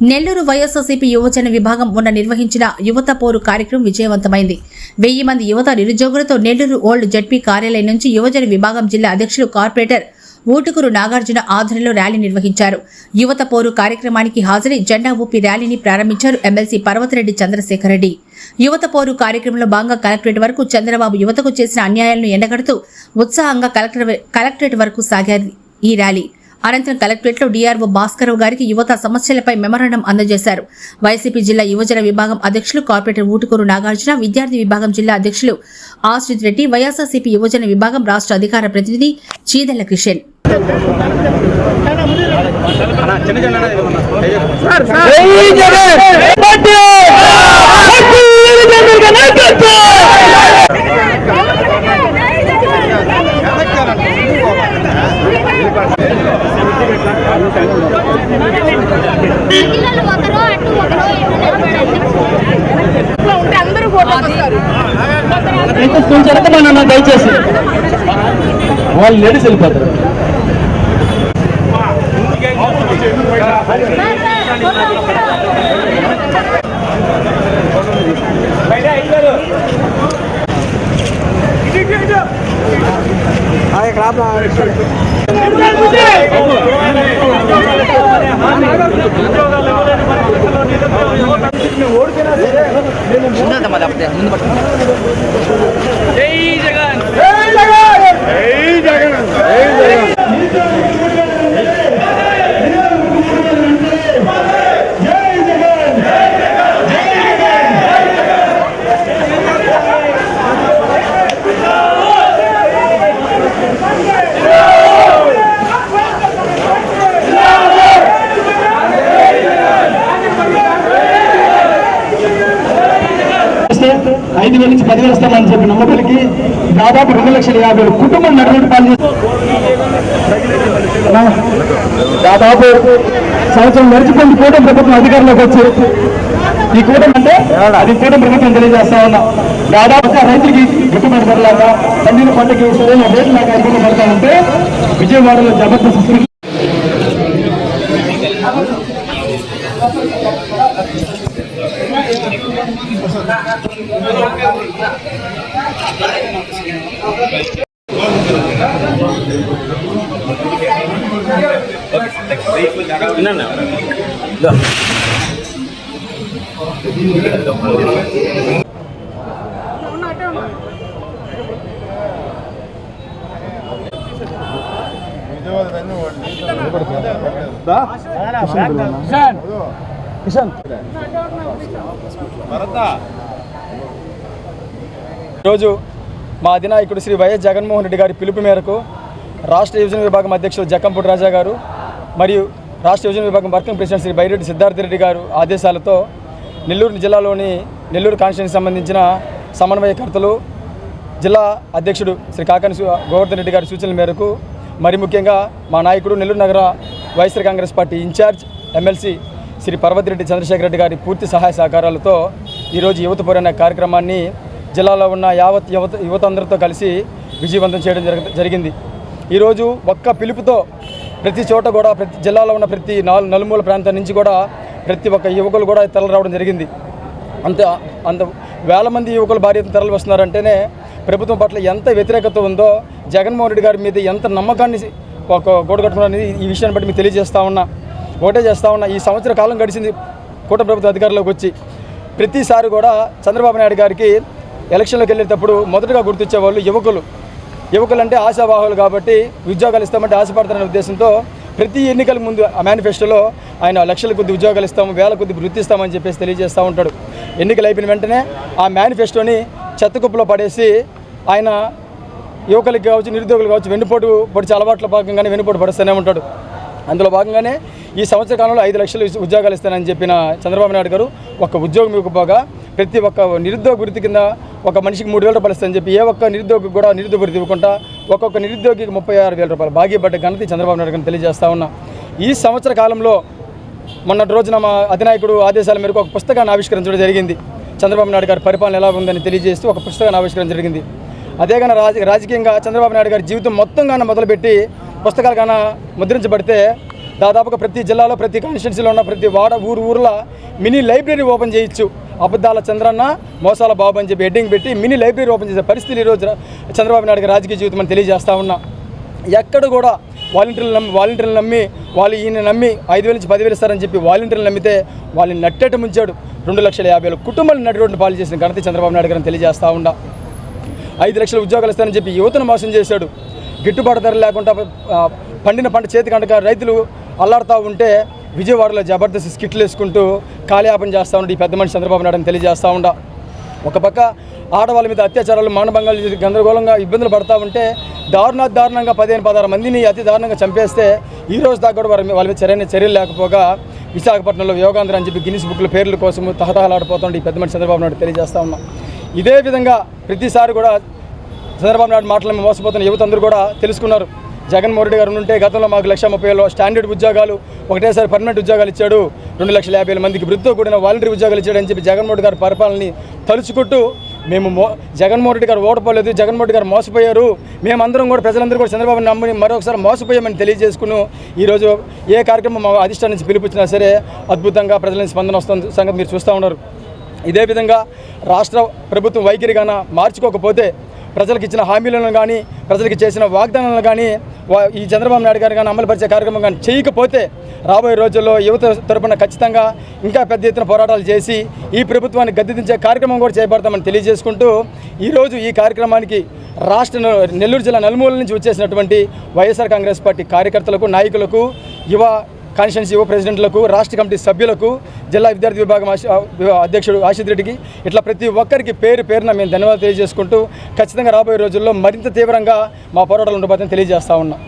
నెల్లూరు వైఎస్ఆర్సీపీ యువజన విభాగం మొన్న నిర్వహించిన యువత పోరు కార్యక్రమం విజయవంతమైంది. 1000 మంది యువత నిరుద్యోగులతో నెల్లూరు ఓల్డ్ జడ్పీ కార్యాలయం నుంచి యువజన విభాగం జిల్లా అధ్యక్షులు కార్పొరేటర్ ఊటుకూరు నాగార్జున ఆధ్వర్యంలో ర్యాలీ నిర్వహించారు. యువత పోరు కార్యక్రమానికి హాజరై జెండా ఊపి ర్యాలీని ప్రారంభించారు ఎమ్మెల్సీ పర్వతరెడ్డి చంద్రశేఖర్ రెడ్డి. యువత పోరు కార్యక్రమంలో భాగంగా కలెక్టరేట్ వరకు చంద్రబాబు యువతకు చేసిన అన్యాయాలను ఎండగడుతూ ఉత్సాహంగా కలెక్టరేట్ వరకు సాగారు ఈ ర్యాలీ. అనంతరం కలెక్టరేట్లో డీఆర్ఓ భాస్కరరావు గారికి యువత సమస్యలపై మెమరాండం అందజేశారు. వైసీపీ జిల్లా యువజన విభాగం అధ్యక్షులు కార్పొరేటర్ ఊటుకూరు నాగార్జున, విద్యార్థి విభాగం జిల్లా అధ్యక్షులు ఆశ్రిత్ రెడ్డి, వైఎస్ఆర్సీపీ యువజన విభాగం రాష్ట్ర అధికార ప్రతినిధి చీదెళ్ల కిషన్. దయచేసి వాళ్ళు లేడీస్ వెళ్ళిపోతారు. ఐదు వేల నుంచి 10,000 ఇస్తామని చెప్పి నమ్మకాలకి దాదాపు 2,50,000 కుటుంబం నడుముడు పాలు దాదాపు సంవత్సరం నడిచిపోయింది కూటమి ప్రభుత్వం అధికారంలోకి వచ్చి. ఈ కూటమి అంటే అది కూటమి ప్రభుత్వం తెలియజేస్తా ఉన్నా. దాదాపు రైతులకి గిట్టుబాటు ధరలాగా పండిన పంటకి సరైన రేట్లు లాగా ఇబ్బంది పడతామంటే విజయవాడలో జబర్దస్త్ ఈరోజు మా అధినాయకుడు శ్రీ వైఎస్ జగన్మోహన్ రెడ్డి గారి పిలుపు మేరకు రాష్ట్ర యువజన విభాగం అధ్యక్షులు జక్కంపూడి రాజా గారు మరియు రాష్ట్ర యువజన విభాగం వర్కింగ్ ప్రెసిడెంట్ శ్రీ బైరెడ్డి సిద్ధార్థ రెడ్డి గారు ఆదేశాలతో నెల్లూరు జిల్లాలోని నెల్లూరు కాన్స్టిట్యూన్సీకి సంబంధించిన సమన్వయకర్తలు, జిల్లా అధ్యక్షుడు శ్రీ కాకాని గోవర్ధన్ రెడ్డి గారి సూచనల మేరకు మరి ముఖ్యంగా మా నాయకుడు నెల్లూరు నగర YSR Congress party in-charge MLC Shri Parvathareddy Chandrasekhar Reddy గారి పూర్తి సహాయ సహకారాలతో ఈరోజు యువత పోరు అనే కార్యక్రమాన్ని జిల్లాలో ఉన్న యావత్ యువత అందరితో కలిసి విజయవంతం చేయడం జరిగింది. ఈరోజు ఒక్క పిలుపుతో ప్రతి చోట కూడా ప్రతి జిల్లాలో ఉన్న ప్రతి నలుమూల ప్రాంతం నుంచి కూడా ప్రతి ఒక్క యువకులు కూడా తరలి రావడం జరిగింది. అంత వేల మంది యువకులు భారీ ఎత్తున తరలి వస్తున్నారంటేనే ప్రభుత్వం పట్ల ఎంత వ్యతిరేకత ఉందో, జగన్మోహన్ రెడ్డి గారి మీద ఎంత నమ్మకాన్ని కూడగట్టుకున్నది ఈ విషయాన్ని బట్టి మీకు తెలియజేస్తా ఉన్నా. ఒకటే చేస్తా ఉన్నా, ఈ సంవత్సర కాలం గడిచింది కూటమి ప్రభుత్వ అధికారంలోకి వచ్చి. ప్రతిసారి కూడా చంద్రబాబు నాయుడు గారికి ఎలక్షన్లోకి వెళ్ళేటప్పుడు మొదటగా గుర్తించేవాళ్ళు యువకులు అంటే ఆశావాహులు కాబట్టి ఉద్యోగాలు ఇస్తామంటే ఆశపడతారనే ఉద్దేశంతో ప్రతి ఎన్నికల ముందు ఆ మేనిఫెస్టోలో ఆయన లక్షల కొద్ది ఉద్యోగాలు ఇస్తాము, వేల కొద్ది వృత్తి ఇస్తామని చెప్పేసి తెలియజేస్తూ ఉంటాడు. ఎన్నికలు అయిపోయిన వెంటనే ఆ మేనిఫెస్టోని చెత్తకుప్పలో పడేసి ఆయన యువకులకి కావచ్చు, నిరుద్యోగులు కావచ్చు వెన్నుపోటు పొడిచే అలవాట్ల భాగంగానే వెన్నుపోటు పడుస్తూనే ఉంటాడు. అందులో భాగంగానే ఈ సంవత్సర కాలంలో 5 లక్షల ఉద్యోగాలు ఇస్తానని చెప్పిన చంద్రబాబు నాయుడు గారు ఒక్క ఉద్యోగం ఇవ్వకపోగా ప్రతి ఒక్క నిరుద్యోగ వృత్తి కింద ఒక మనిషికి 3,000 రూపాయలు ఇస్తానని చెప్పి ఏ ఒక్క నిరుద్యోగికి కూడా నిరుద్యోగ వృత్తి ఇవ్వకుండా ఒక్కొక్క నిరుద్యోగికి 36,000 రూపాయలు భాగ్యపడ్డ ఘనత చంద్రబాబు నాయుడు గారిని తెలియజేస్తా ఉన్నా. ఈ సంవత్సర కాలంలో మొన్నటి రోజున మా అధినాయకుడు ఆదేశాల మేరకు ఒక పుస్తకాన్ని ఆవిష్కరించడం జరిగింది. చంద్రబాబు నాయుడు గారి పరిపాలన ఎలా ఉందని తెలియజేస్తూ ఒక పుస్తకాన్ని ఆవిష్కరించడం జరిగింది. అదేగాన రాజకీయంగా చంద్రబాబు నాయుడు గారి జీవితం మొత్తంగా మొదలుపెట్టి పుస్తకాలు కన్నా ముద్రించబడితే దాదాపుగా ప్రతి జిల్లాలో ప్రతి కాన్స్టిట్యున్సీలో ఉన్న ప్రతి ఊర్లో మినీ లైబ్రరీ ఓపెన్ చేయొచ్చు. అబద్ధాల చంద్రన్న మోసాల బాబు అని చెప్పి హెడ్డింగ్ పెట్టి మినీ లైబ్రరీ ఓపెన్ చేసే పరిస్థితులు ఈరోజు చంద్రబాబు నాయుడు గారి రాజకీయ జీవితం అని తెలియజేస్తా ఉన్నా. ఎక్కడ కూడా వాలంటీర్లు నమ్మి ఈయన నమ్మి 5,000 నుంచి 10,000 ఇస్తారని చెప్పి వాలంటీర్లు నమ్మితే వాళ్ళని నట్టేట ముంచాడు. 2,50,000 కుటుంబాలను నడి రోడ్డు పాలు చేసిన ఘనత చంద్రబాబు నాయుడు గారిని తెలియజేస్తా ఉన్నా. 5 లక్షల ఉద్యోగాలు ఇస్తారని చెప్పి యువతను మోసం చేశాడు. గిట్టుబాటు ధర లేకుండా పండిన పంట చేతికి అంటక రైతులు అల్లాడుతూ ఉంటే విజయవాడలో జబర్దస్త్ స్కిట్లు వేసుకుంటూ కాలయాపన చేస్తూ ఉంటే ఈ పెద్ద మనిషి చంద్రబాబు నాయుడు అని తెలియజేస్తూ ఉండా. ఒక పక్క ఆడవాళ్ళ మీద అత్యాచారాలు మానభంగాలు గందరగోళంగా ఇబ్బందులు పడతా ఉంటే దారుణంగా 15-16 మందిని అతి దారుణంగా చంపేస్తే ఈ రోజు దాకా కూడా వాళ్ళ మీద చర్యలు లేకపోగా విశాఖపట్నంలో యోగాంధ్ర అని చెప్పి గిన్నిస్ బుక్ల పేర్ల కోసం తహతహలాడిపోతుంటే ఈ పెద్ద మనిషి చంద్రబాబు నాయుడు తెలియజేస్తా ఉన్నాం. ఇదే విధంగా ప్రతిసారి కూడా చంద్రబాబు నాయుడు మాటలు మోసపోతున్న యువత అందరూ కూడా తెలుసుకున్నారు. జగన్మోహన్ రెడ్డి గారు ఉంటే గతంలో మాకు 1,30,000 స్టాండర్డ్ ఉద్యోగాలు ఒకటేసారి పర్మనెంట్ ఉద్యోగాలు ఇచ్చాడు, 2,50,000 మందికి వృత్తితో కూడిన వాలంటరీ ఉద్యోగాలు ఇచ్చాడు అని చెప్పి జగన్మోహన్ రెడ్డి గారి పరిపాలనని తలుచుకుంటూ మేము జగన్మోహన్ రెడ్డి గారు ఓడిపోలేదు, జగన్మోహన్ రెడ్డి గారు మోసపోయారు, మేమందరం కూడా ప్రజలందరూ కూడా చంద్రబాబు నమ్మి మరొకసారి మోసపోయామని తెలియజేసుకుని ఈరోజు ఏ కార్యక్రమం మా అధిష్టానం నుంచి పిలిపించినా సరే అద్భుతంగా ప్రజల నుంచి స్పందన వస్తుంది సంగతి మీరు చూస్తూ ఉన్నారు. ఇదే విధంగా రాష్ట్ర ప్రభుత్వం వైఖరిగాన మార్చుకోకపోతే ప్రజలకు ఇచ్చిన హామీలను కానీ ప్రజలకు చేసిన వాగ్దానాలను కానీ ఈ చంద్రబాబు నాయుడు గారు కానీ అమలుపరిచే కార్యక్రమం కానీ చేయకపోతే రాబోయే రోజుల్లో యువత తరపున ఖచ్చితంగా ఇంకా పెద్ద ఎత్తున పోరాటాలు చేసి ఈ ప్రభుత్వాన్ని గద్దెదించే కార్యక్రమం కూడా చేపడతామని తెలియజేసుకుంటూ ఈరోజు ఈ కార్యక్రమానికి నెల్లూరు జిల్లా నలుమూల నుంచి వచ్చేసినటువంటి వైఎస్ఆర్ కాంగ్రెస్ పార్టీ కార్యకర్తలకు, నాయకులకు, యువ కాన్స్టిట్యున్సీ యువ ప్రెసిడెంట్లకు, రాష్ట్ర కమిటీ సభ్యులకు, జిల్లా విద్యార్థి విభాగం అధ్యక్షుడు ఆశిత్ రెడ్డికి ఇట్లా ప్రతి ఒక్కరికి పేరున మేము ధన్యవాదాలు తెలియజేసుకుంటూ ఖచ్చితంగా రాబోయే రోజుల్లో మరింత తీవ్రంగా మా పోరాటాలు ఉండబోతుందని తెలియజేస్తా ఉన్నాం.